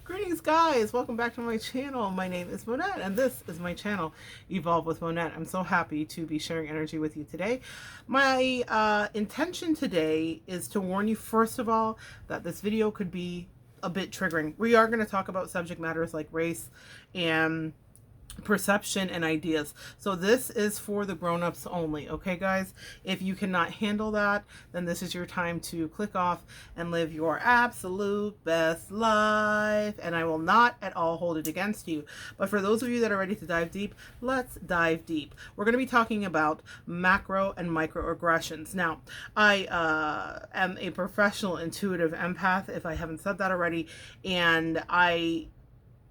Greetings guys, welcome back to my channel. My name is Monette and this is my channel, Evolve with Monette. I'm so happy to be sharing energy with you today. My intention today is to warn you first of all that this video could be a bit triggering. We are going to talk about subject matters like race and perception and ideas. So this is for the grown-ups only, okay guys? If you cannot handle that, then this is your time to click off and live your absolute best life, and I will not at all hold it against you. But for those of you that are ready to dive deep, let's dive deep. We're going to be talking about macro and microaggressions. Now, I am a professional intuitive empath, if I haven't said that already, and I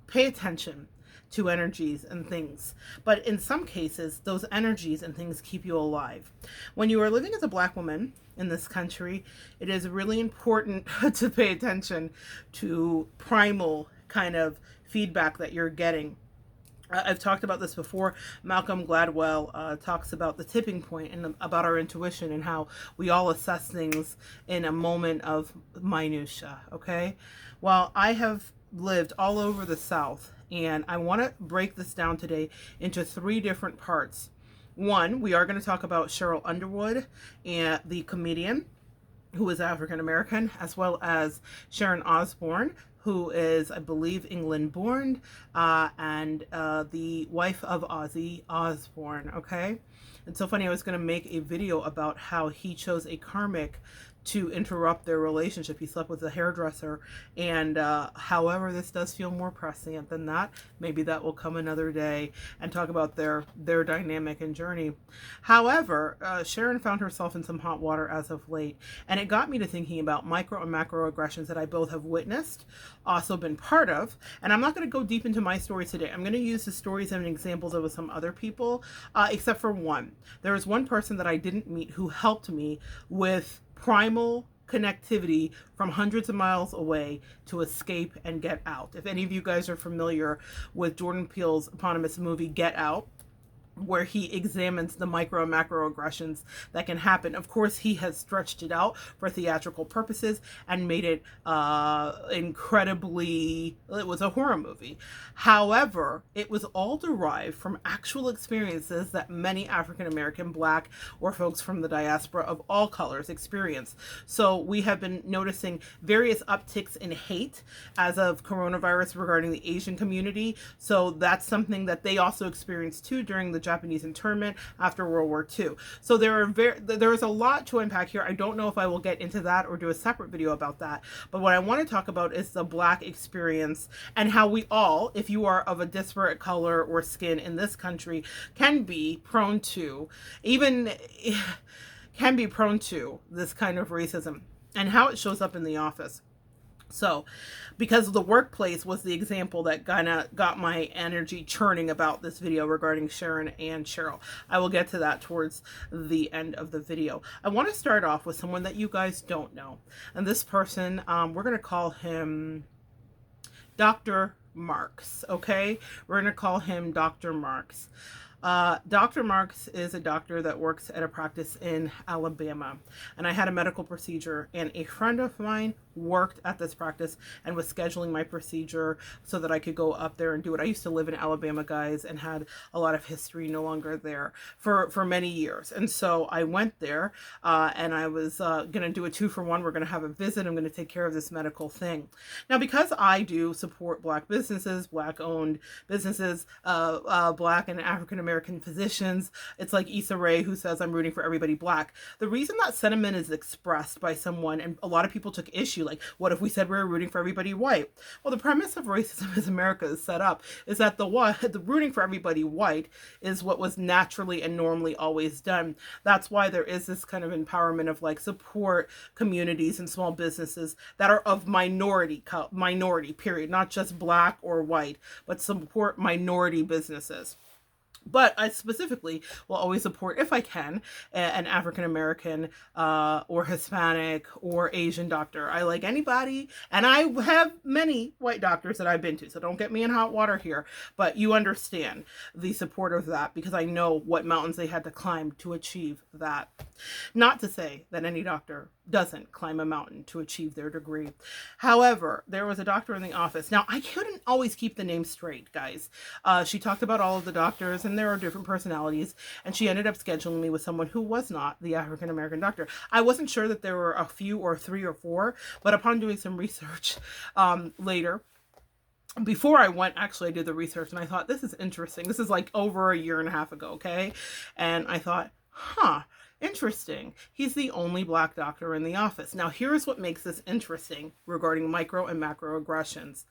pay attention to energies and things. But in some cases, those energies and things keep you alive. When you are living as a Black woman in this country, it is really important to pay attention to primal kind of feedback that you're getting. I've talked about this before. Malcolm Gladwell talks about the tipping point and about our intuition and how we all assess things in a moment of minutia, okay? Well, I have lived all over the South, and I want to break this down today into three different parts. One, we are going to talk about Cheryl Underwood, and the comedian who is African American, as well as Sharon Osbourne, who is, I believe, England born, and the wife of Ozzy Osbourne, okay? It's so funny, I was going to make a video about how he chose a karmic to interrupt their relationship. He slept with a hairdresser, and however, this does feel more prescient than that. Maybe that will come another day and talk about their dynamic and journey. However, Sharon found herself in some hot water as of late, and it got me to thinking about micro and macroaggressions that I both have witnessed, also been part of, and I'm not going to go deep into my story today. I'm going to use the stories and examples of some other people, except for one. There was one person that I didn't meet who helped me with primal connectivity from hundreds of miles away to escape and get out. If any of you guys are familiar with Jordan Peele's eponymous movie Get Out, where he examines the micro and macroaggressions that can happen. Of course, he has stretched it out for theatrical purposes and made it incredibly, it was a horror movie. However, it was all derived from actual experiences that many African American, Black, or folks from the diaspora of all colors experience. So we have been noticing various upticks in hate as of coronavirus regarding the Asian community. So that's something that they also experienced too during the Japanese internment after World War II. So there is a lot to unpack here. I don't know if I will get into that or do a separate video about that. But what I want to talk about is the Black experience and how we all, if you are of a disparate color or skin in this country, can be prone to this kind of racism and how it shows up in the office. So, because the workplace was the example that kind of got my energy churning about this video regarding Sharon and Cheryl. I will get to that towards the end of the video. I want to start off with someone that you guys don't know. And this person, we're going to call him Dr.Marc, okay? We're going to call him Dr.Marc. Dr.Marc is a doctor that works at a practice in Alabama, and I had a medical procedure, and a friend of mine worked at this practice and was scheduling my procedure so that I could go up there and do it. I used to live in Alabama, guys, and had a lot of history no longer there for many years. And so I went there, and I was going to do a 2-for-1. We're going to have a visit. I'm going to take care of this medical thing. Now, because I do support Black businesses, Black-owned businesses, Black and African-American physicians, it's like Issa Rae who says, I'm rooting for everybody Black. The reason that sentiment is expressed by someone, and a lot of people took issue, like, what if we said we were rooting for everybody white? Well, the premise of racism as America is set up is that the rooting for everybody white is what was naturally and normally always done. That's why there is this kind of empowerment of like support communities and small businesses that are of minority period, not just Black or white, but support minority businesses. But I specifically will always support, if I can, an African American or Hispanic or Asian doctor. I like anybody, and I have many white doctors that I've been to, so don't get me in hot water here. But you understand the support of that, because I know what mountains they had to climb to achieve that. Not to say that any doctor doesn't climb a mountain to achieve their degree. However, there was a doctor in the office. Now, I couldn't always keep the name straight, guys. She talked about all of the doctors, and there are different personalities, and she ended up scheduling me with someone who was not the African American doctor. I wasn't sure that there were a few or 3 or 4, but upon doing some research later, before I went, actually, I did the research, and I thought, this is interesting. This is like over a year and a half ago, okay? And I thought, interesting. He's the only Black doctor in the office. Now, here's what makes this interesting regarding micro and macroaggressions.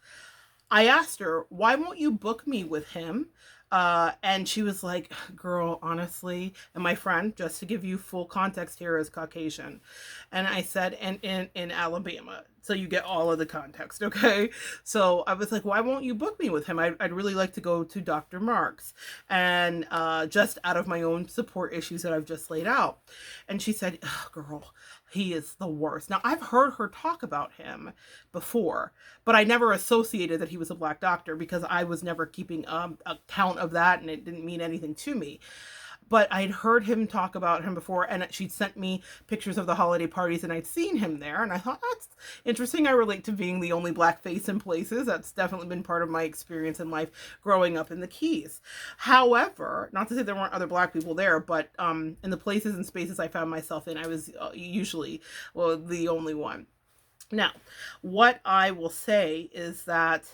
I asked her, why won't you book me with him? And she was like, girl, honestly, and my friend, just to give you full context here, is Caucasian. And I said, and in Alabama. So you get all of the context, okay? So I was like, why won't you book me with him? I'd really like to go to Dr. Marc's, and just out of my own support issues that I've just laid out. And she said, girl, he is the worst. Now, I've heard her talk about him before, but I never associated that he was a Black doctor because I was never keeping a count of that, and it didn't mean anything to me. But I'd heard him talk about him before, and she'd sent me pictures of the holiday parties, and I'd seen him there, and I thought, that's interesting. I relate to being the only Black face in places. That's definitely been part of my experience in life growing up in the Keys. However, not to say there weren't other Black people there, but in the places and spaces I found myself in, I was usually, well, the only one. Now, what I will say is that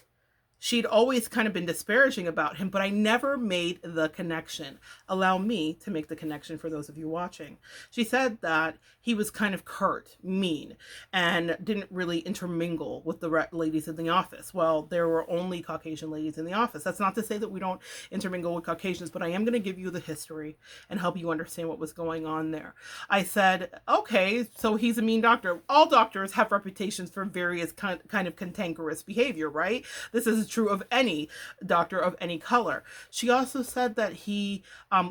she'd always kind of been disparaging about him, but I never made the connection. Allow me to make the connection for those of you watching. She said that he was kind of curt, mean, and didn't really intermingle with the ladies in the office. Well, there were only Caucasian ladies in the office. That's not to say that we don't intermingle with Caucasians, but I am going to give you the history and help you understand what was going on there. I said, okay, so he's a mean doctor. All doctors have reputations for various kind of cantankerous behavior, right? This is true of any doctor of any color. She also said that he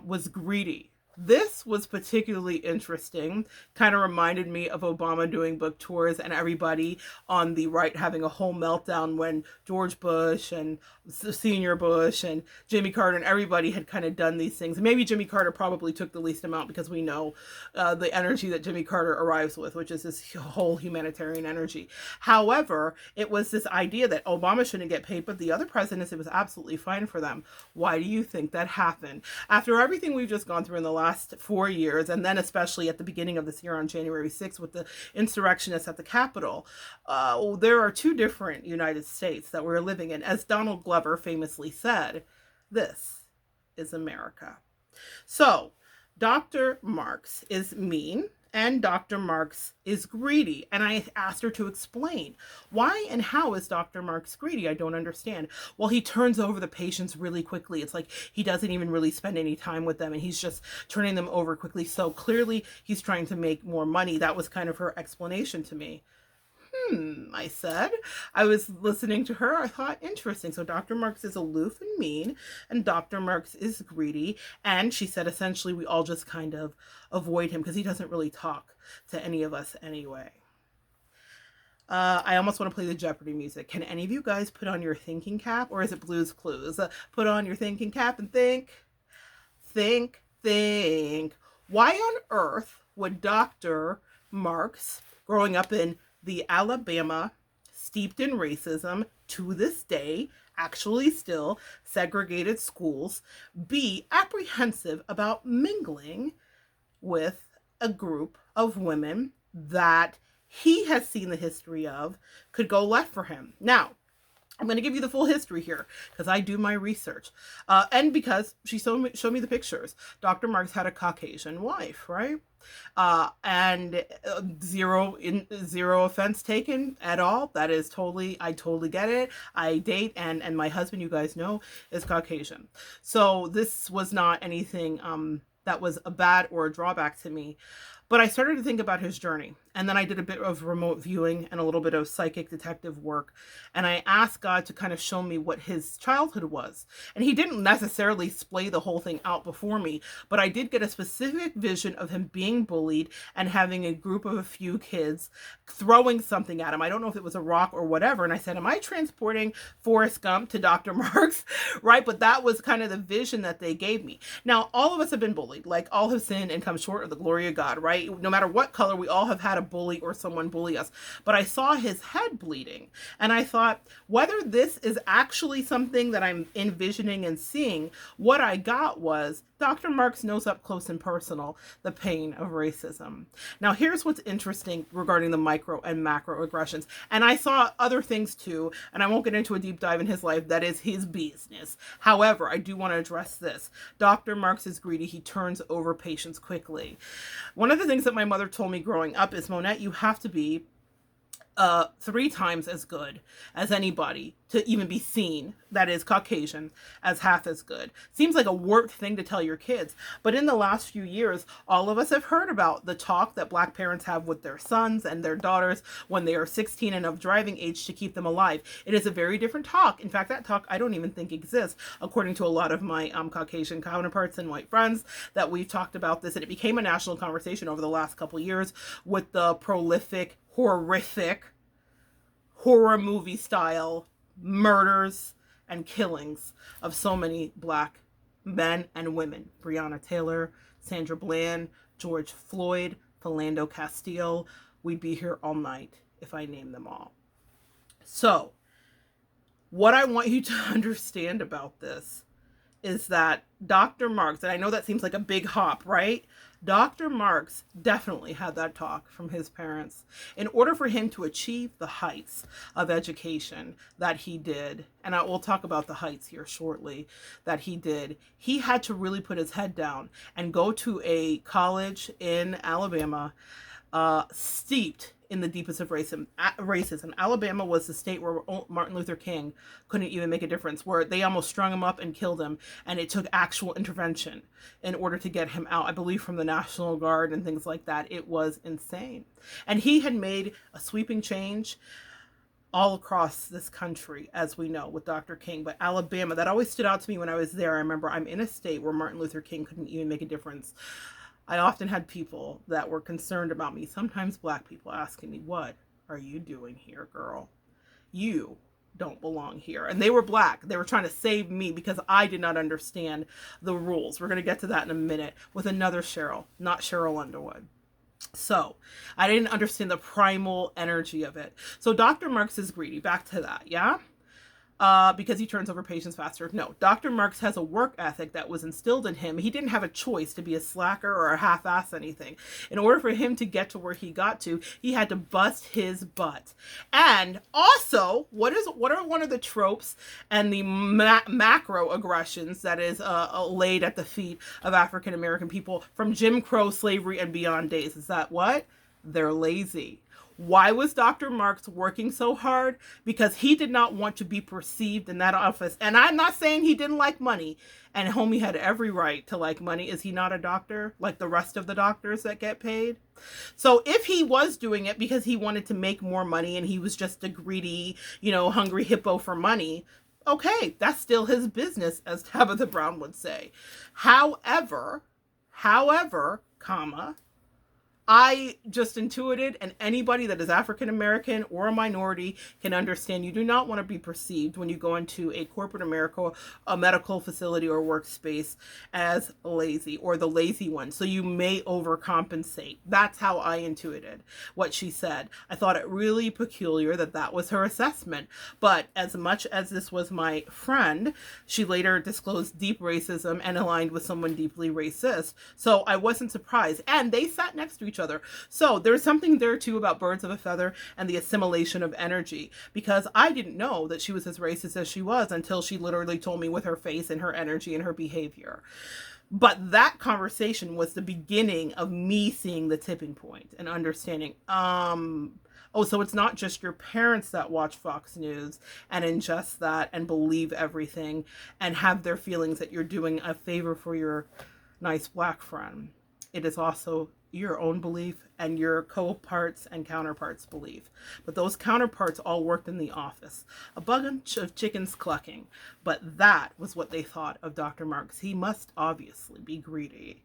was greedy. This was particularly interesting. Kind of reminded me of Obama doing book tours and everybody on the right having a whole meltdown when George Bush and Senior Bush and Jimmy Carter and everybody had kind of done these things. Maybe Jimmy Carter probably took the least amount because we know the energy that Jimmy Carter arrives with, which is this whole humanitarian energy. However, it was this idea that Obama shouldn't get paid, but the other presidents, it was absolutely fine for them. Why do you think that happened? After everything we've just gone through in the last 4 years, and then especially at the beginning of this year on January 6th with the insurrectionists at the Capitol, there are 2 different United States that we're living in. As Donald Glover famously said, this is America. So Dr. Marc's is mean, and Dr. Marc's is greedy. And I asked her to explain why and how is Dr. Marc's greedy? I don't understand. Well, he turns over the patients really quickly. It's like he doesn't even really spend any time with them, and he's just turning them over quickly. So clearly he's trying to make more money. That was kind of her explanation to me. I said. I was listening to her. I thought, interesting. So Dr. Marc's is aloof and mean, and Dr. Marc's is greedy. And she said, essentially, we all just kind of avoid him because he doesn't really talk to any of us anyway. I almost want to play the Jeopardy music. Can any of you guys put on your thinking cap, or is it Blue's Clues? Put on your thinking cap and think. Why on earth would Dr. Marc's, growing up in the Alabama, steeped in racism, to this day, actually still segregated schools, be apprehensive about mingling with a group of women that he has seen the history of could go left for him? Now, I'm going to give you the full history here because I do my research. And because she showed me the pictures. Dr. Marc's had a Caucasian wife, right? And zero offense taken at all. That is I totally get it. I date, and my husband, you guys know, is Caucasian. So this was not anything that was a bad or a drawback to me. But I started to think about his journey, and then I did a bit of remote viewing and a little bit of psychic detective work, and I asked God to kind of show me what his childhood was. And he didn't necessarily splay the whole thing out before me, but I did get a specific vision of him being bullied and having a group of a few kids throwing something at him. I don't know if it was a rock or whatever, and I said, am I transporting Forrest Gump to Dr. Marc's? Right? But that was kind of the vision that they gave me. Now, all of us have been bullied. Like, all have sinned and come short of the glory of God, right? No matter what color, we all have had a bully or someone bully us. But I saw his head bleeding, and I thought, whether this is actually something that I'm envisioning and seeing, what I got was Dr. Marx knows up close and personal the pain of racism. Now, here's what's interesting regarding the micro and macroaggressions. And I saw other things too, and I won't get into a deep dive in his life. That is his business. However, I do want to address this. Dr. Marx is greedy. He turns over patients quickly. One of the things that my mother told me growing up is, Monette, you have to be 3 times as good as anybody to even be seen, that is Caucasian, as half as good. Seems like a warped thing to tell your kids, but in the last few years, all of us have heard about the talk that Black parents have with their sons and their daughters when they are 16 and of driving age to keep them alive. It is a very different talk. In fact, that talk I don't even think exists, according to a lot of my Caucasian counterparts and white friends, that we've talked about this, and it became a national conversation over the last couple years with the prolific, horrific, horror movie style murders and killings of so many Black men and women. Breonna Taylor, Sandra Bland, George Floyd, Philando Castile. We'd be here all night if I named them all. So, what I want you to understand about this is that Dr. Marx, and I know that seems like a big hop, right? Dr. Marx definitely had that talk from his parents. In order for him to achieve the heights of education that he did, and I will talk about the heights here shortly, that he did, he had to really put his head down and go to a college in Alabama steeped in the deepest of racism. Alabama was the state where Martin Luther King couldn't even make a difference, where they almost strung him up and killed him, and it took actual intervention in order to get him out, I believe from the National Guard and things like that. It was insane. And he had made a sweeping change all across this country, as we know, with Dr. King. But Alabama, that always stood out to me when I was there. I remember I'm in a state where Martin Luther King couldn't even make a difference. I often had people that were concerned about me, sometimes Black people, asking me, what are you doing here, girl? You don't belong here. And they were Black. They were trying to save me because I did not understand the rules. We're going to get to that in a minute with another Cheryl, not Cheryl Underwood. So I didn't understand the primal energy of it. So Dr. Marx is greedy. Back to that, yeah? Because he turns over patients faster. No, Dr. Marx has a work ethic that was instilled in him. He didn't have a choice to be a slacker or a half-ass anything. In order for him to get to where he got to, he had to bust his butt. And also, what are one of the tropes and the macroaggressions that is laid at the feet of African American people from Jim Crow, slavery, and beyond days? Is that what? They're lazy. Why was Dr. Marx working so hard? Because he did not want to be perceived in that office. And I'm not saying he didn't like money. And homie had every right to like money. Is he not a doctor like the rest of the doctors that get paid? So if he was doing it because he wanted to make more money and he was just a greedy, hungry hippo for money, okay, that's still his business, as Tabitha Brown would say. However, I just intuited, and anybody that is African American or a minority can understand, you do not want to be perceived when you go into a corporate America, a medical facility or workspace, as lazy or the lazy one. So you may overcompensate. That's how I intuited what she said. I thought it really peculiar that that was her assessment. But as much as this was my friend, she later disclosed deep racism and aligned with someone deeply racist. So I wasn't surprised. And they sat next to each other. So there's something there too about birds of a feather and the assimilation of energy, because I didn't know that she was as racist as she was until she literally told me with her face and her energy and her behavior. But that conversation was the beginning of me seeing the tipping point and understanding, oh, so it's not just your parents that watch Fox News and ingest that and believe everything and have their feelings that you're doing a favor for your nice Black friend. It is also your own belief and your co-parts and counterparts' belief. But those counterparts all worked in the office. A bunch of chickens clucking. But that was what they thought of Dr. Marx. He must obviously be greedy.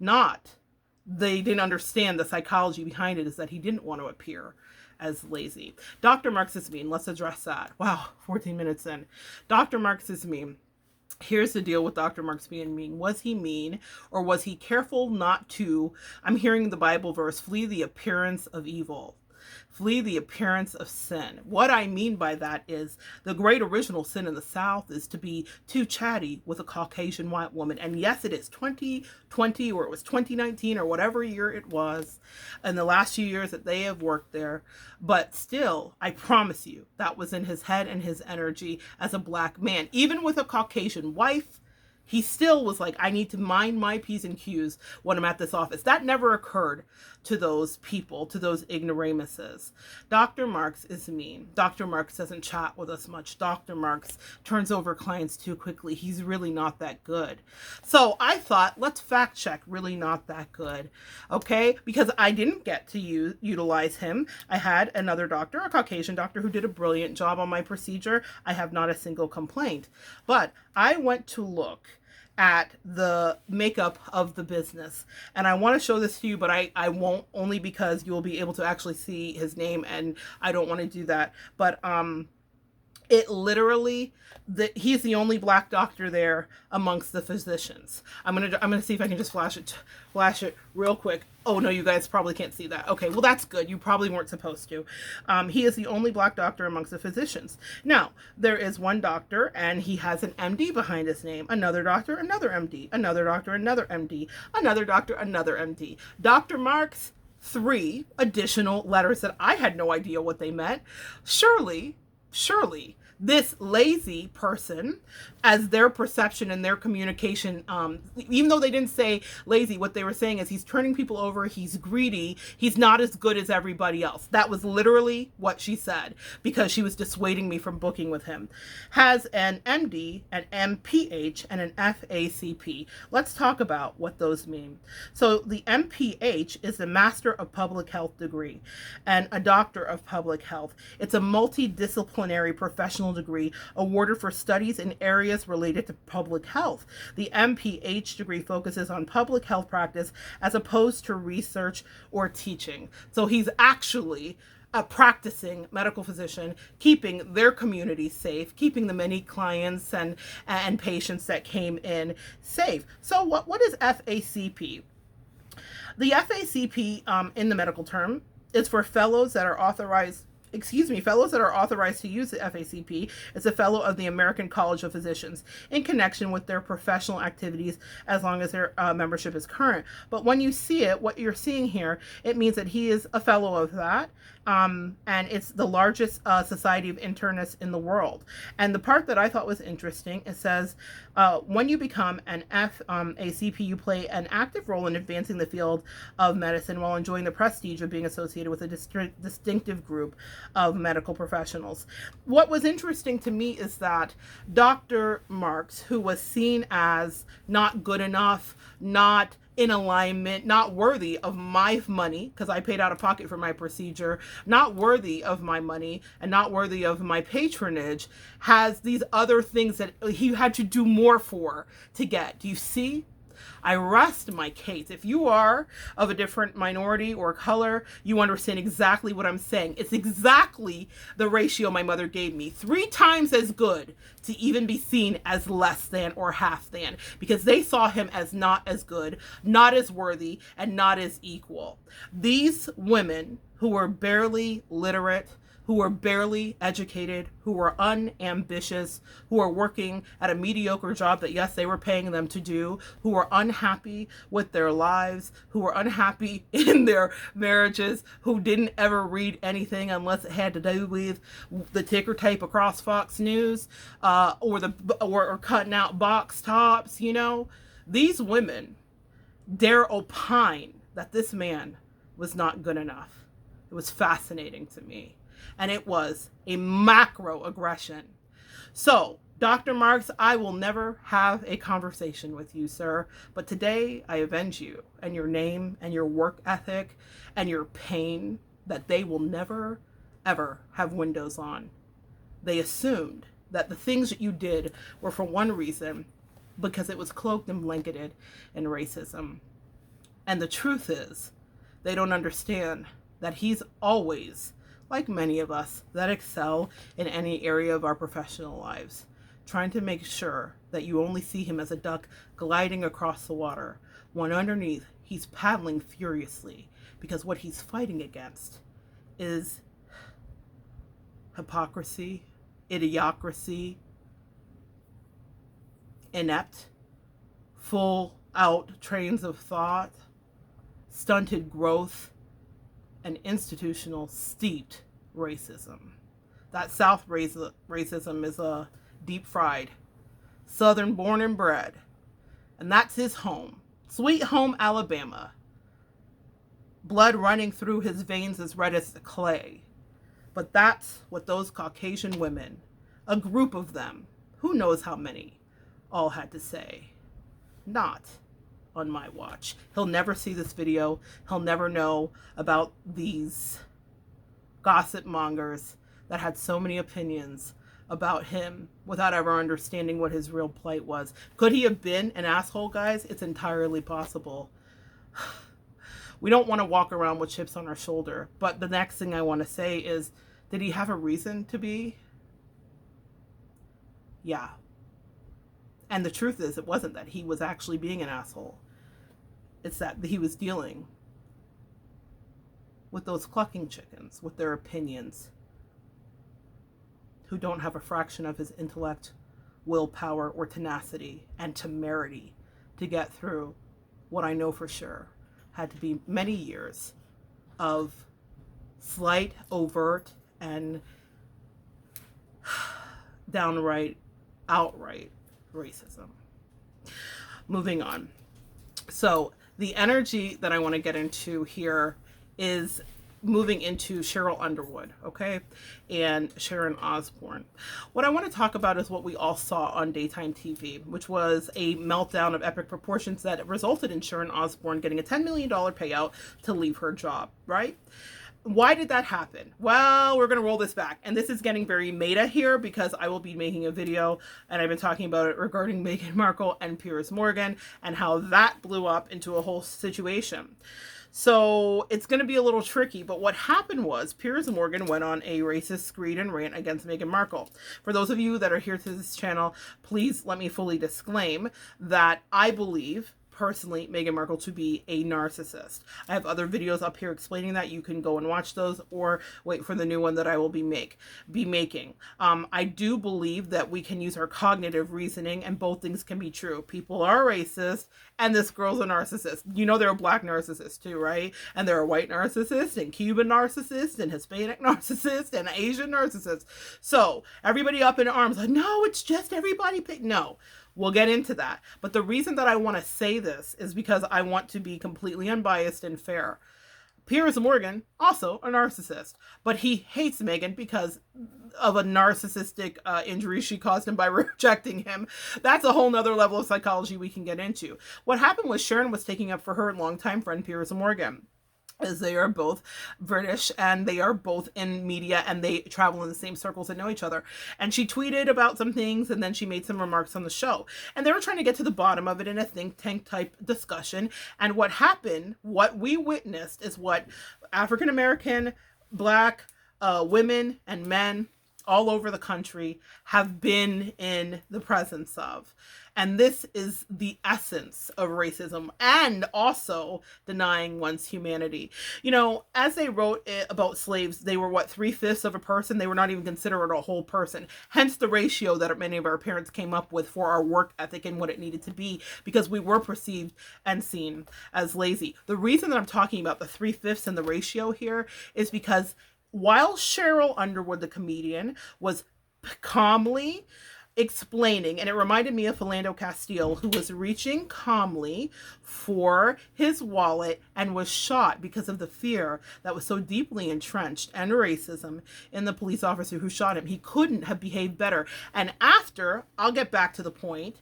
They didn't understand the psychology behind it, is that he didn't want to appear as lazy. Dr. Marx is mean. Let's address that. Wow, 14 minutes in. Dr. Marx is mean. Here's the deal with Dr. Mark's being mean. Was he mean, or was he careful not to, I'm hearing the Bible verse, flee the appearance of evil? Flee the appearance of sin. What I mean by that is the great original sin in the South is to be too chatty with a Caucasian white woman. And yes, it is 2020, or it was 2019, or whatever year it was, in the last few years that they have worked there. But still, I promise you, that was in his head and his energy as a black man. Even with a Caucasian wife, he still was like, I need to mind my P's and Q's when I'm at this office. That never occurred to those people, to those ignoramuses. Dr. Marks is mean. Dr. Marks doesn't chat with us much. Dr. Marks turns over clients too quickly. He's really not that good. So I thought, let's fact check really not that good. Okay? Because I didn't get to utilize him. I had another doctor, a Caucasian doctor, who did a brilliant job on my procedure. I have not a single complaint. But I went to look at the makeup of the business, and I want to show this to you, but I won't, only because you'll be able to actually see his name, and I don't want to do that. But it literally, he's the only black doctor there amongst the physicians. I'm gonna see if I can just flash it real quick. Oh no, you guys probably can't see that. Okay, well that's good. You probably weren't supposed to. He is the only black doctor amongst the physicians. Now, there is one doctor, and he has an MD behind his name. Another doctor, another MD. Another doctor, another MD. Another doctor, another MD. Dr. Mark's 3 additional letters that I had no idea what they meant. Surely, this lazy person, as their perception and their communication, even though they didn't say lazy, what they were saying is he's turning people over, he's greedy, he's not as good as everybody else. That was literally what she said, because she was dissuading me from booking with him. Has an MD, an MPH, and an FACP. Let's talk about what those mean. So the MPH is the Master of Public Health degree and a Doctor of Public Health. It's a multidisciplinary professional degree awarded for studies in areas related to public health. The MPH degree focuses on public health practice as opposed to research or teaching. So he's actually a practicing medical physician, keeping their community safe, keeping the many clients and patients that came in safe. So what is FACP? The FACP, in the medical term, is for fellows that are authorized to use the FACP. It's a fellow of the American College of Physicians in connection with their professional activities, as long as their membership is current. But when you see it, what you're seeing here, it means that he is a fellow of that. And it's the largest society of internists in the world. And the part that I thought was interesting, it says, when you become an FACP, you play an active role in advancing the field of medicine while enjoying the prestige of being associated with a distinctive group of medical professionals. What was interesting to me is that Dr. Marks, who was seen as not good enough, not in alignment, not worthy of my money, because I paid out of pocket for my procedure, not worthy of my money and not worthy of my patronage, has these other things that he had to do more for to get. Do you see? I rest my case. If you are of a different minority or color, you understand exactly what I'm saying. It's exactly the ratio my mother gave me. 3 times as good to even be seen as less than or half than, because they saw him as not as good, not as worthy, and not as equal. These women who were barely literate, who were barely educated, who were unambitious, who were working at a mediocre job that, yes, they were paying them to do, who were unhappy with their lives, who were unhappy in their marriages, who didn't ever read anything unless it had to do with the ticker tape across Fox News, or cutting out box tops, you know. These women dare opine that this man was not good enough. It was fascinating to me. And it was a macroaggression. So, Dr. Marks, I will never have a conversation with you, sir. But today, I avenge you and your name and your work ethic and your pain that they will never, ever have windows on. They assumed that the things that you did were for one reason, because it was cloaked and blanketed in racism. And the truth is, they don't understand that he's always, like many of us that excel in any area of our professional lives, trying to make sure that you only see him as a duck gliding across the water, when underneath he's paddling furiously, because what he's fighting against is hypocrisy, idiocracy, inept, full out trains of thought, stunted growth, and institutional steeped racism. That South racism is a deep fried, Southern born and bred, and that's his home. Sweet home Alabama. Blood running through his veins as red as the clay. But that's what those Caucasian women, a group of them, who knows how many, all had to say. Not on my watch. He'll never see this video. He'll never know about these gossip mongers that had so many opinions about him without ever understanding what his real plight was. Could he have been an asshole, guys? It's entirely possible. We don't want to walk around with chips on our shoulder. But the next thing I want to say is, did he have a reason to be? Yeah. And the truth is, it wasn't that he was actually being an asshole. It's that he was dealing with those clucking chickens, with their opinions, who don't have a fraction of his intellect, willpower, or tenacity and temerity to get through what I know for sure had to be many years of slight, overt, and downright, outright racism. Moving on. So the energy that I want to get into here is moving into Cheryll Underwood, okay, and Sharon Osbourne. What I want to talk about is what we all saw on daytime TV, which was a meltdown of epic proportions that resulted in Sharon Osbourne getting a $10 million payout to leave her job, right? Why did that happen? Well, we're going to roll this back. And this is getting very meta here because I will be making a video, and I've been talking about it regarding Meghan Markle and Piers Morgan and how that blew up into a whole situation. So it's going to be a little tricky, but what happened was Piers Morgan went on a racist screed and rant against Meghan Markle. For those of you that are here to this channel, please let me fully disclaim that I believe personally Meghan Markle to be a narcissist. I have other videos up here explaining that. You can go and watch those or wait for the new one that I will be making. I do believe that we can use our cognitive reasoning, and both things can be true. People are racist and this girl's a narcissist. You know, there are black narcissists too, right? And there are white narcissists and Cuban narcissists and Hispanic narcissists and Asian narcissists. So everybody up in arms like, no, it's just everybody. No. We'll get into that. But the reason that I want to say this is because I want to be completely unbiased and fair. Piers Morgan, also a narcissist, but he hates Meghan because of a narcissistic injury she caused him by rejecting him. That's a whole nother level of psychology we can get into. What happened was Sharon was taking up for her longtime friend Piers Morgan, as they are both British and they are both in media and they travel in the same circles and know each other. And she tweeted about some things and then she made some remarks on the show. And they were trying to get to the bottom of it in a think tank type discussion. And what happened, what we witnessed, is what African American, black women and men all over the country have been in the presence of. And this is the essence of racism and also denying one's humanity. You know, as they wrote about slaves, they were what, 3/5 of a person? They were not even considered a whole person. Hence the ratio that many of our parents came up with for our work ethic and what it needed to be, because we were perceived and seen as lazy. The reason that I'm talking about the 3/5 and the ratio here is because while Cheryll Underwood, the comedian, was calmly explaining, and it reminded me of Philando Castile, who was reaching calmly for his wallet and was shot because of the fear that was so deeply entrenched and racism in the police officer who shot him. He couldn't have behaved better. And after, I'll get back to the point,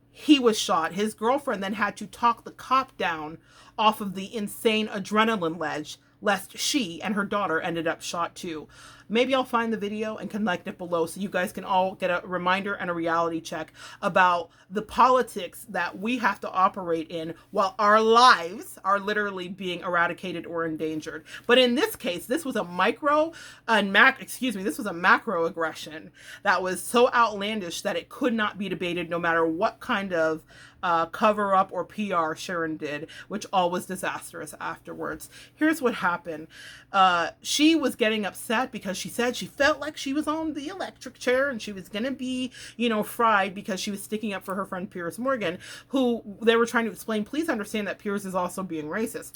he was shot, his girlfriend then had to talk the cop down off of the insane adrenaline ledge, lest she and her daughter ended up shot too. Maybe I'll find the video and connect it below so you guys can all get a reminder and a reality check about the politics that we have to operate in while our lives are literally being eradicated or endangered. But in this case, this was a this was a macroaggression that was so outlandish that it could not be debated no matter what kind of cover up or PR Sharon did, which all was disastrous afterwards. Here's what happened. She was getting upset because she said she felt like she was on the electric chair and she was going to be, fried because she was sticking up for her friend Piers Morgan, who they were trying to explain, please understand that Piers is also being racist,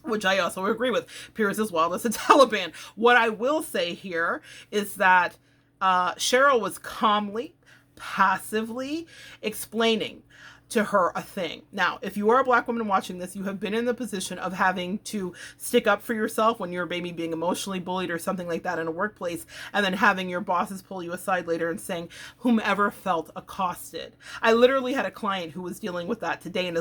which I also agree with. Piers as well as the Taliban. What I will say here is that Cheryl was calmly, passively explaining to her a thing. Now, if you are a Black woman watching this, you have been in the position of having to stick up for yourself when you're a baby being emotionally bullied or something like that in a workplace, and then having your bosses pull you aside later and saying, whomever felt accosted. I literally had a client who was dealing with that today and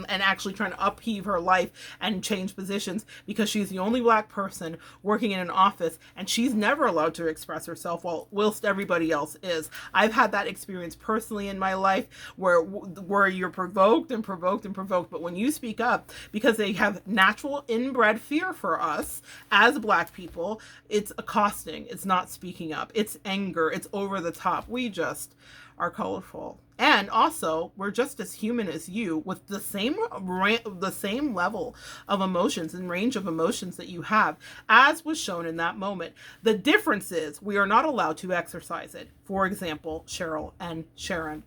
actually trying to upheave her life and change positions because she's the only Black person working in an office and she's never allowed to express herself whilst everybody else is. I've had that experience personally in my life where you're provoked and provoked and provoked, but when you speak up, because they have natural inbred fear for us as Black people, it's accosting, it's not speaking up, it's anger, it's over the top. We just are colorful. And also, we're just as human as you with the same level of emotions and range of emotions that you have, as was shown in that moment. The difference is we are not allowed to exercise it. For example, Cheryl and Sharon.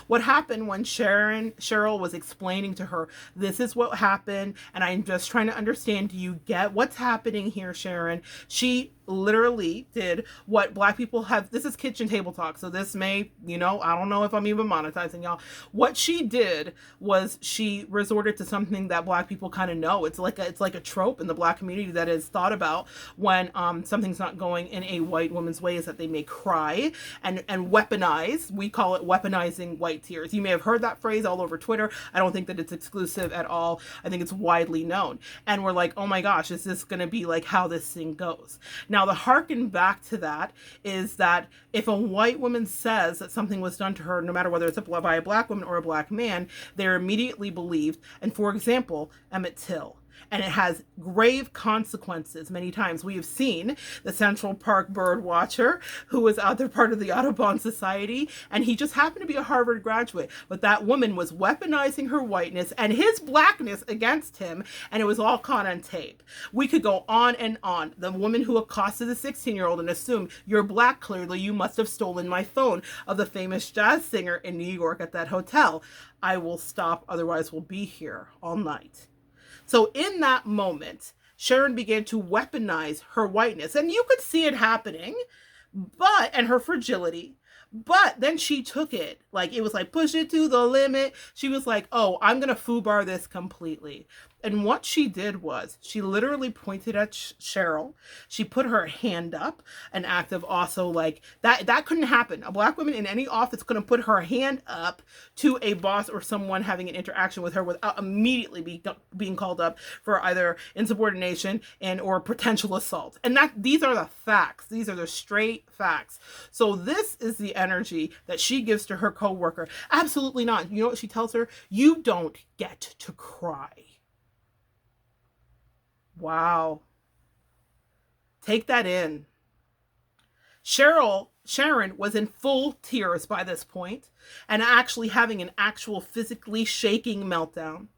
What happened when Cheryl was explaining to her, this is what happened, and I'm just trying to understand, do you get what's happening here, Sharon? She literally did what Black people have. This is kitchen table talk, so this may, I don't know if I'm even monetizing y'all. What she did was she resorted to something that Black people kind of know. It's like a trope in the Black community that is thought about when something's not going in a white woman's way, is that they may cry and weaponize. We call it weaponizing white tears. You may have heard that phrase all over Twitter. I don't think that it's exclusive at all. I think it's widely known. And we're like, oh my gosh, is this going to be like how this thing goes? Now, the harken back to that is that if a white woman says that something was done to her, no matter whether it's by a Black woman or a Black man, they're immediately believed. And for example, Emmett Till. And it has grave consequences. Many times we have seen the Central Park bird watcher who was out there part of the Audubon Society, and he just happened to be a Harvard graduate, but that woman was weaponizing her whiteness and his Blackness against him, and it was all caught on tape. We could go on and on. The woman who accosted the 16-year-old and assumed, you're Black, clearly you must have stolen my phone, of the famous jazz singer in New York at that hotel. I will stop, otherwise we'll be here all night. So in that moment, Sharon began to weaponize her whiteness, and you could see it happening, and her fragility. But then she took it, like it was like, push it to the limit. She was like, oh, I'm going to foobar this completely. And what she did was she literally pointed at Cheryl. She put her hand up, an act of also like that couldn't happen. A Black woman in any office couldn't put her hand up to a boss or someone having an interaction with her without immediately being called up for either insubordination and or potential assault. And these are the facts. These are the straight facts. So this is the energy that she gives to her coworker. Absolutely not. You know what she tells her? You don't get to cry. Wow. Take that in. Sharon was in full tears by this point and actually having an actual physically shaking meltdown.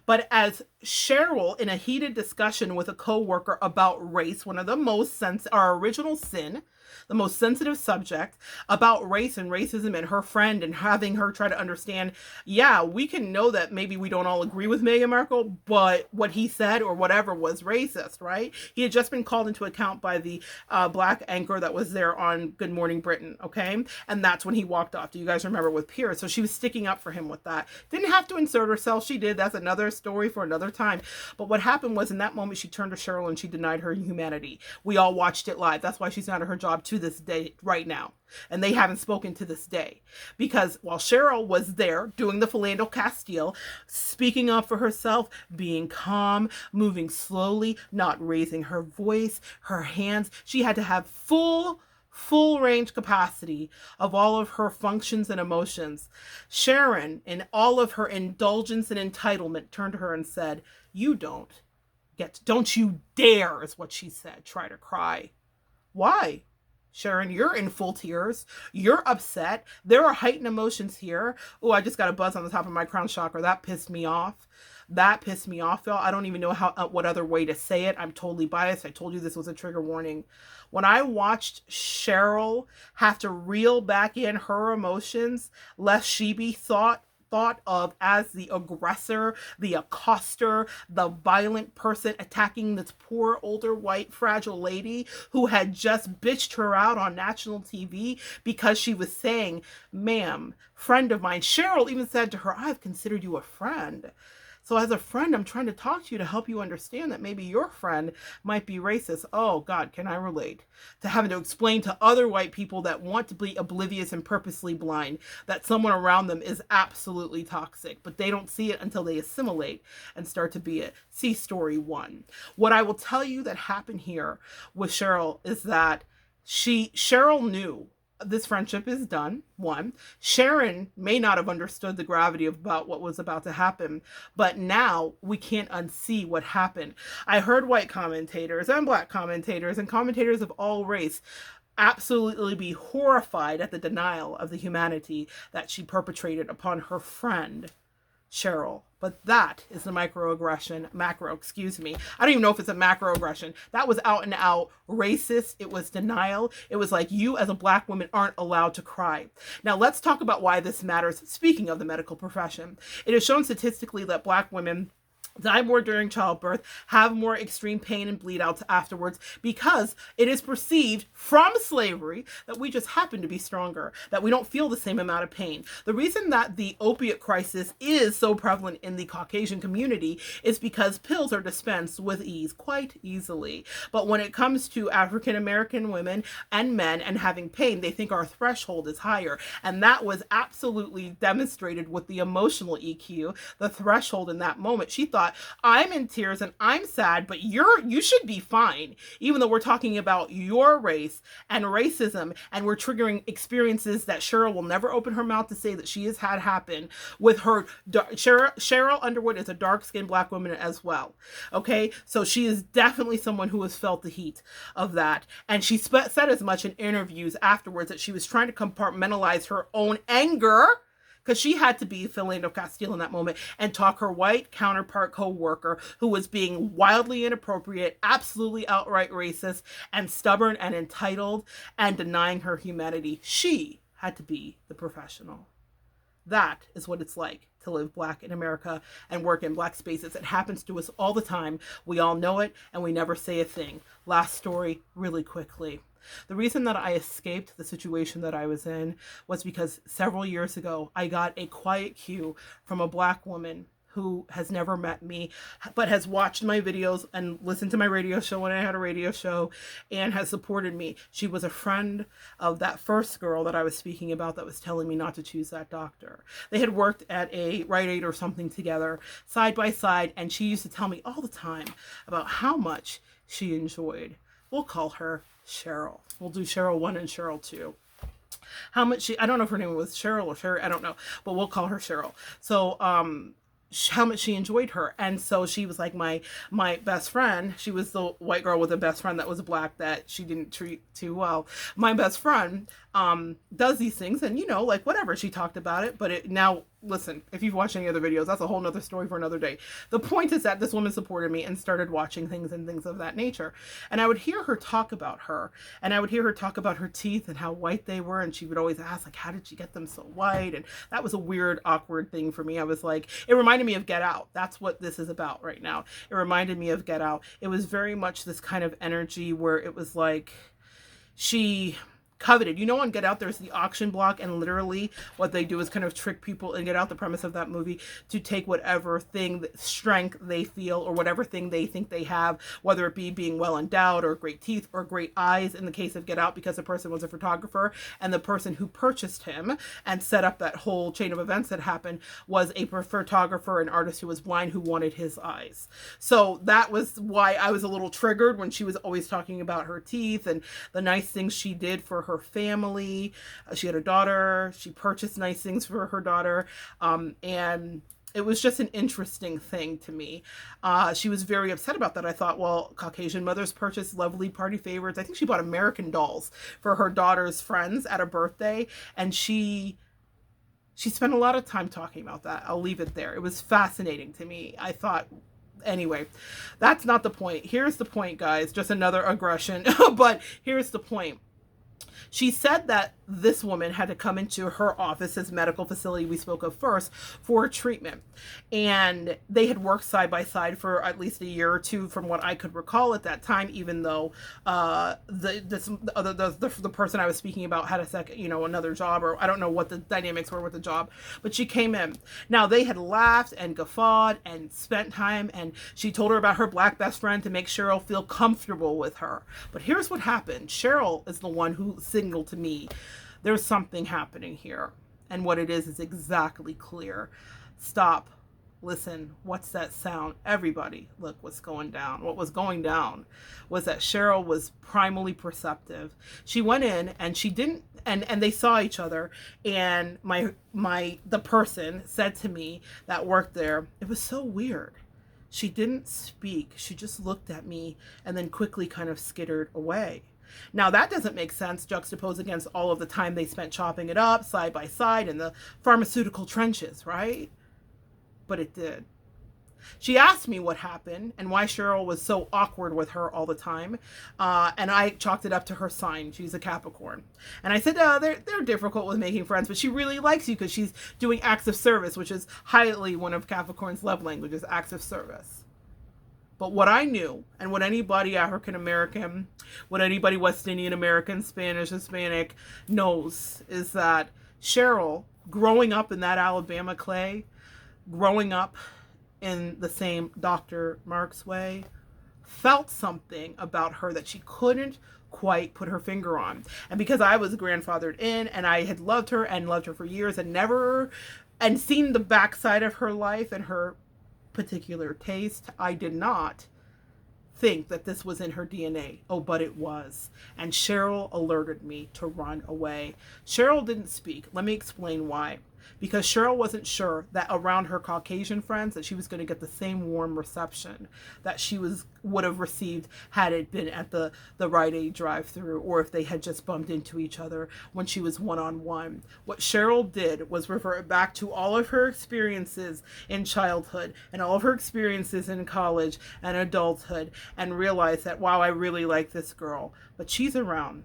But as Cheryl, in a heated discussion with a coworker about race, one of the our original sin, the most sensitive subject about race and racism, and her friend, and having her try to understand, yeah, we can know that maybe we don't all agree with Meghan Markle, but what he said or whatever was racist, right? He had just been called into account by the Black anchor that was there on Good Morning Britain, okay? And that's when he walked off. Do you guys remember with Piers? So she was sticking up for him with that. Didn't have to insert herself. She did. That's another story for another time. But what happened was in that moment, she turned to Cheryl and she denied her humanity. We all watched it live. That's why she's not at her job job to this day right now. And they haven't spoken to this day. Because while Cheryl was there doing the Philando Castile, speaking up for herself, being calm, moving slowly, not raising her voice, her hands, she had to have full range capacity of all of her functions and emotions. Sharon, in all of her indulgence and entitlement, turned to her and said, don't you dare, is what she said, try to cry. Why? Sharon, you're in full tears. You're upset. There are heightened emotions here. Oh, I just got a buzz on the top of my crown chakra. That pissed me off. That pissed me off, y'all. I don't even know what other way to say it. I'm totally biased. I told you this was a trigger warning. When I watched Cheryl have to reel back in her emotions, lest she be thought of as the aggressor, the accoster, the violent person attacking this poor older white fragile lady who had just bitched her out on national TV because she was saying, ma'am, friend of mine. Cheryl even said to her, I've considered you a friend. So as a friend, I'm trying to talk to you to help you understand that maybe your friend might be racist. Oh God, can I relate to having to explain to other white people that want to be oblivious and purposely blind that someone around them is absolutely toxic, but they don't see it until they assimilate and start to be it. See story 1. What I will tell you that happened here with Cheryl is that Cheryl knew this friendship is done. 1, Sharon may not have understood the gravity about what was about to happen, but now we can't unsee what happened. I heard white commentators and black commentators and commentators of all race absolutely be horrified at the denial of the humanity that she perpetrated upon her friend Cheryl. But that is the microaggression, I don't even know if it's a macroaggression. That was out and out racist. It was denial. It was like, you as a black woman aren't allowed to cry. Now let's talk about why this matters. Speaking of the medical profession, it is shown statistically that black women die more during childbirth, have more extreme pain and bleed outs afterwards, because it is perceived from slavery that we just happen to be stronger, that we don't feel the same amount of pain. The reason that the opiate crisis is so prevalent in the Caucasian community is because pills are dispensed with ease, quite easily. But when it comes to African American women and men and having pain, they think our threshold is higher. And that was absolutely demonstrated with the emotional EQ, the threshold in that moment. She thought, I'm in tears and I'm sad, but you should be fine, even though we're talking about your race and racism, and we're triggering experiences that Cheryl will never open her mouth to say that she has had happen with her. Cheryl Underwood is a dark-skinned black woman as well. Okay, so she is definitely someone who has felt the heat of that, and she said as much in interviews afterwards that she was trying to compartmentalize her own anger, because she had to be Philando Castile in that moment and talk her white counterpart co-worker who was being wildly inappropriate, absolutely outright racist and stubborn and entitled and denying her humanity. She had to be the professional. That is what it's like to live black in America and work in black spaces. It happens to us all the time. We all know it and we never say a thing. Last story, really quickly. The reason that I escaped the situation that I was in was because several years ago, I got a quiet cue from a black woman who has never met me, but has watched my videos and listened to my radio show when I had a radio show and has supported me. She was a friend of that first girl that I was speaking about that was telling me not to choose that doctor. They had worked at a Rite Aid or something together, side by side, and she used to tell me all the time about how much she enjoyed. We'll call her Cheryl. We'll do Cheryl 1 and Cheryl 2. I don't know if her name was Cheryl or Sherry, I don't know, but we'll call her Cheryl. So, how much she enjoyed her. And so she was like my best friend. She was the white girl with a best friend that was black that she didn't treat too well. My best friend does these things, and like whatever, she talked about it, but now listen, if you've watched any other videos, that's a whole nother story for another day. The point is that this woman supported me and started watching things and things of that nature. And I would hear her talk about her, and I would hear her talk about her teeth and how white they were. And she would always ask, like, how did she get them so white? And that was a weird, awkward thing for me. I was like, it reminded me of Get Out. That's what this is about right now. It reminded me of Get Out. It was very much this kind of energy where it was like, she coveted. You know, on Get Out, there's the auction block, and literally what they do is kind of trick people and Get Out, the premise of that movie, to take whatever thing, strength they feel, or whatever thing they think they have, whether it be being well endowed, or great teeth, or great eyes, in the case of Get Out, because the person was a photographer, and the person who purchased him and set up that whole chain of events that happened was a photographer, an artist who was blind, who wanted his eyes. So that was why I was a little triggered when she was always talking about her teeth and the nice things she did for her family. She had a daughter. She purchased nice things for her daughter. And it was just an interesting thing to me. She was very upset about that. I thought, well, Caucasian mothers purchase lovely party favorites. I think she bought American Dolls for her daughter's friends at a birthday. And she spent a lot of time talking about that. I'll leave it there. It was fascinating to me. I thought, anyway, that's not the point. Here's the point, guys. Just another aggression. But here's the point. She said that this woman had to come into her office, this medical facility we spoke of first, for treatment. And they had worked side by side for at least a year or two, from what I could recall at that time, even though the person I was speaking about had a second, another job, or I don't know what the dynamics were with the job, but she came in. Now, they had laughed and guffawed and spent time, and she told her about her black best friend to make Cheryl feel comfortable with her. But here's what happened. Cheryl is the one who signaled to me there's something happening here. And what it is exactly clear. Stop. Listen. What's that sound? Everybody, look what's going down. What was going down was that Cheryl was primally perceptive. She went in and she didn't, and they saw each other, and the person said to me that worked there, it was so weird. She didn't speak. She just looked at me and then quickly kind of skittered away. Now, that doesn't make sense juxtaposed against all of the time they spent chopping it up side by side in the pharmaceutical trenches, right? But it did. She asked me what happened and why Cheryl was so awkward with her all the time. And I chalked it up to her sign. She's a Capricorn. And I said, they're difficult with making friends, but she really likes you because she's doing acts of service, which is highly one of Capricorn's love languages, acts of service. But what I knew, and what anybody African American, what anybody West Indian American, Spanish, Hispanic knows, is that Cheryl, growing up in that Alabama clay, growing up in the same Dr. Marc's way, felt something about her that she couldn't quite put her finger on. And because I was grandfathered in, and I had loved her for years, and seen the backside of her life and her particular taste, I did not think that this was in her DNA. Oh, but it was. And Cheryl alerted me to run away. Cheryl didn't speak. Let me explain why. Because Cheryl wasn't sure that around her Caucasian friends that she was going to get the same warm reception that she would have received had it been at the Rite Aid drive-thru, or if they had just bumped into each other when she was one-on-one. What Cheryl did was revert back to all of her experiences in childhood and all of her experiences in college and adulthood, and realize that, wow, I really like this girl, but she's around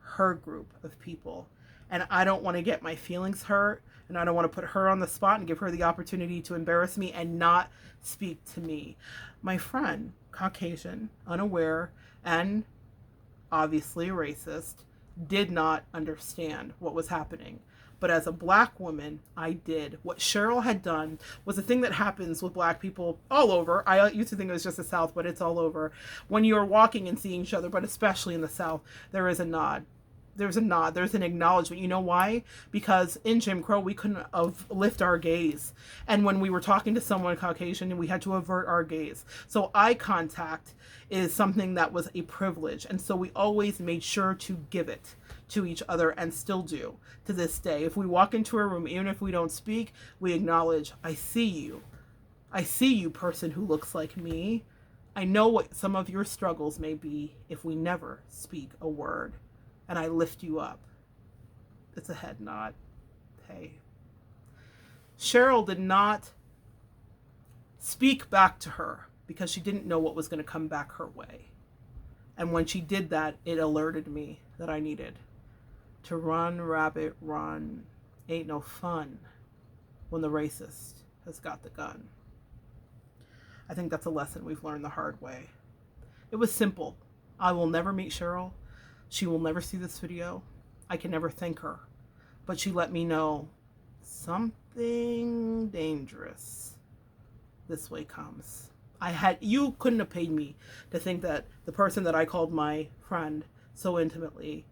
her group of people, and I don't want to get my feelings hurt. And I don't want to put her on the spot and give her the opportunity to embarrass me and not speak to me. My friend, Caucasian, unaware, and obviously racist, did not understand what was happening. But as a black woman, I did. What Cheryl had done was a thing that happens with black people all over. I used to think it was just the South, but it's all over. When you're walking and seeing each other, but especially in the South, there is a nod. There's a nod. There's an acknowledgement. You know why? Because in Jim Crow, we couldn't lift our gaze. And when we were talking to someone Caucasian, we had to avert our gaze. So eye contact is something that was a privilege. And so we always made sure to give it to each other, and still do to this day. If we walk into a room, even if we don't speak, we acknowledge, I see you. I see you, person who looks like me. I know what some of your struggles may be if we never speak a word. And I lift you up. It's a head nod. Hey. Cheryl did not speak back to her because she didn't know what was going to come back her way. And when she did that, it alerted me that I needed to run, rabbit, run. Ain't no fun when the racist has got the gun. I think that's a lesson we've learned the hard way. It was simple. I will never meet Cheryl. She will never see this video. I can never thank her, but she let me know something dangerous this way comes. You couldn't have paid me to think that the person that I called my friend so intimately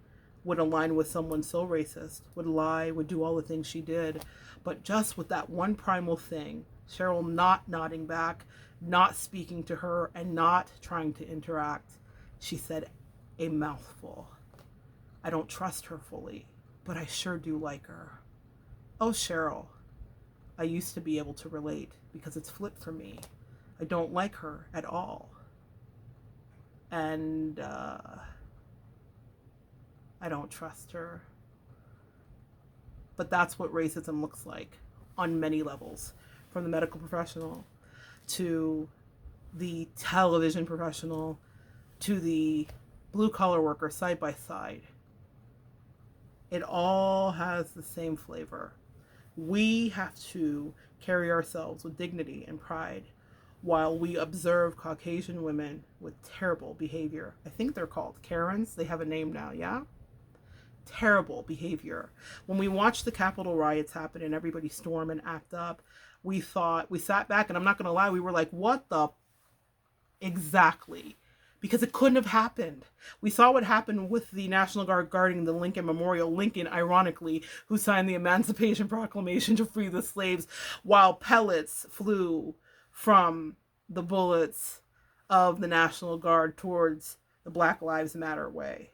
would align with someone so racist, would lie, would do all the things she did. But just with that one primal thing, Cheryl not nodding back, not speaking to her, and not trying to interact, she said a mouthful. I don't trust her fully, but I sure do like her. Oh, Cheryl, I used to be able to relate because it's flipped for me. I don't like her at all. And I don't trust her. But that's what racism looks like on many levels, from the medical professional to the television professional to the blue collar worker, side by side. It all has the same flavor. We have to carry ourselves with dignity and pride while we observe Caucasian women with terrible behavior. I think they're called Karens. They have a name now, yeah? Terrible behavior. When we watched the Capitol riots happen and everybody storm and act up, we sat back, and I'm not going to lie, we were like, what the exactly? Because it couldn't have happened. We saw what happened with the National Guard guarding the Lincoln Memorial. Lincoln, ironically, who signed the Emancipation Proclamation to free the slaves, while pellets flew from the bullets of the National Guard towards the Black Lives Matter way.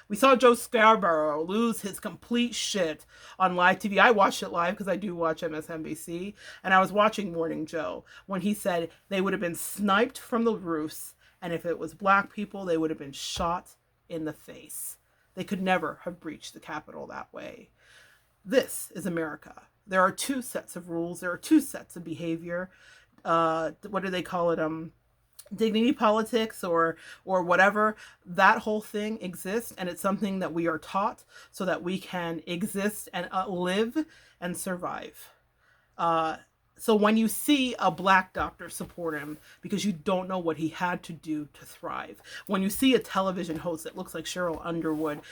We saw Joe Scarborough lose his complete shit on live TV. I watched it live because I do watch MSNBC, and I was watching Morning Joe when he said they would have been sniped from the roofs, and if it was black people, they would have been shot in the face. They could never have breached the Capitol that way. This is America. There are two sets of rules. There are two sets of behavior. What do they call it? Dignity politics or whatever. That whole thing exists, and it's something that we are taught so that we can exist and live and survive. So when you see a black doctor, support him because you don't know what he had to do to thrive. When you see a television host that looks like Cheryl Underwood,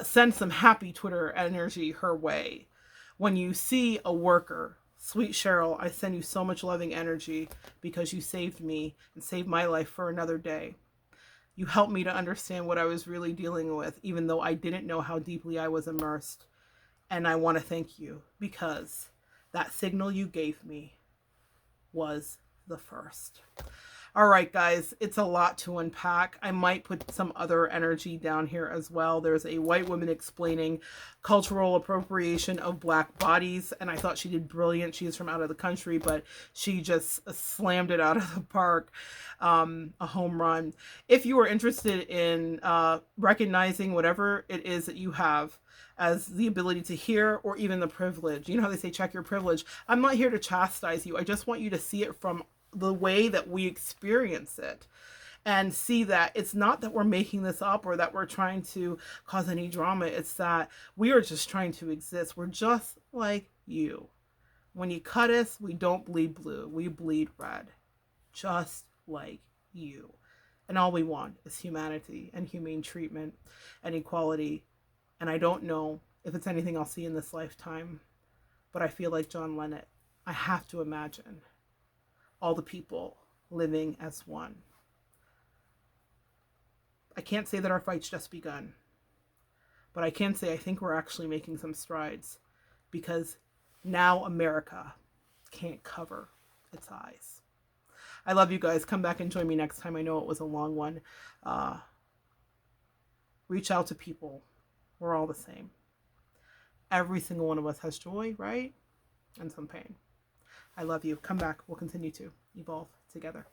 send some happy Twitter energy her way. When you see a worker, sweet Cheryl, I send you so much loving energy because you saved me and saved my life for another day. You helped me to understand what I was really dealing with, even though I didn't know how deeply I was immersed. And I want to thank you because that signal you gave me was the first. All right, guys, it's a lot to unpack. I might put some other energy down here as well. There's a white woman explaining cultural appropriation of black bodies, and I thought she did brilliant. She is from out of the country, but she just slammed it out of the park. A home run. If you are interested in recognizing whatever it is that you have as the ability to hear, or even the privilege. You know how they say check your privilege. I'm not here to chastise you. I just want you to see it from the way that we experience it and see that it's not that we're making this up or that we're trying to cause any drama. It's that we are just trying to exist. We're just like you. When you cut us, we don't bleed blue. We bleed red. Just like you. And all we want is humanity and humane treatment and equality. And I don't know if it's anything I'll see in this lifetime, but I feel like John Lennon. I have to imagine all the people living as one. I can't say that our fight's just begun, but I can say I think we're actually making some strides because now America can't cover its eyes. I love you guys. Come back and join me next time. I know it was a long one. Reach out to people. We're all the same. Every single one of us has joy, right? And some pain. I love you. Come back. We'll continue to evolve together.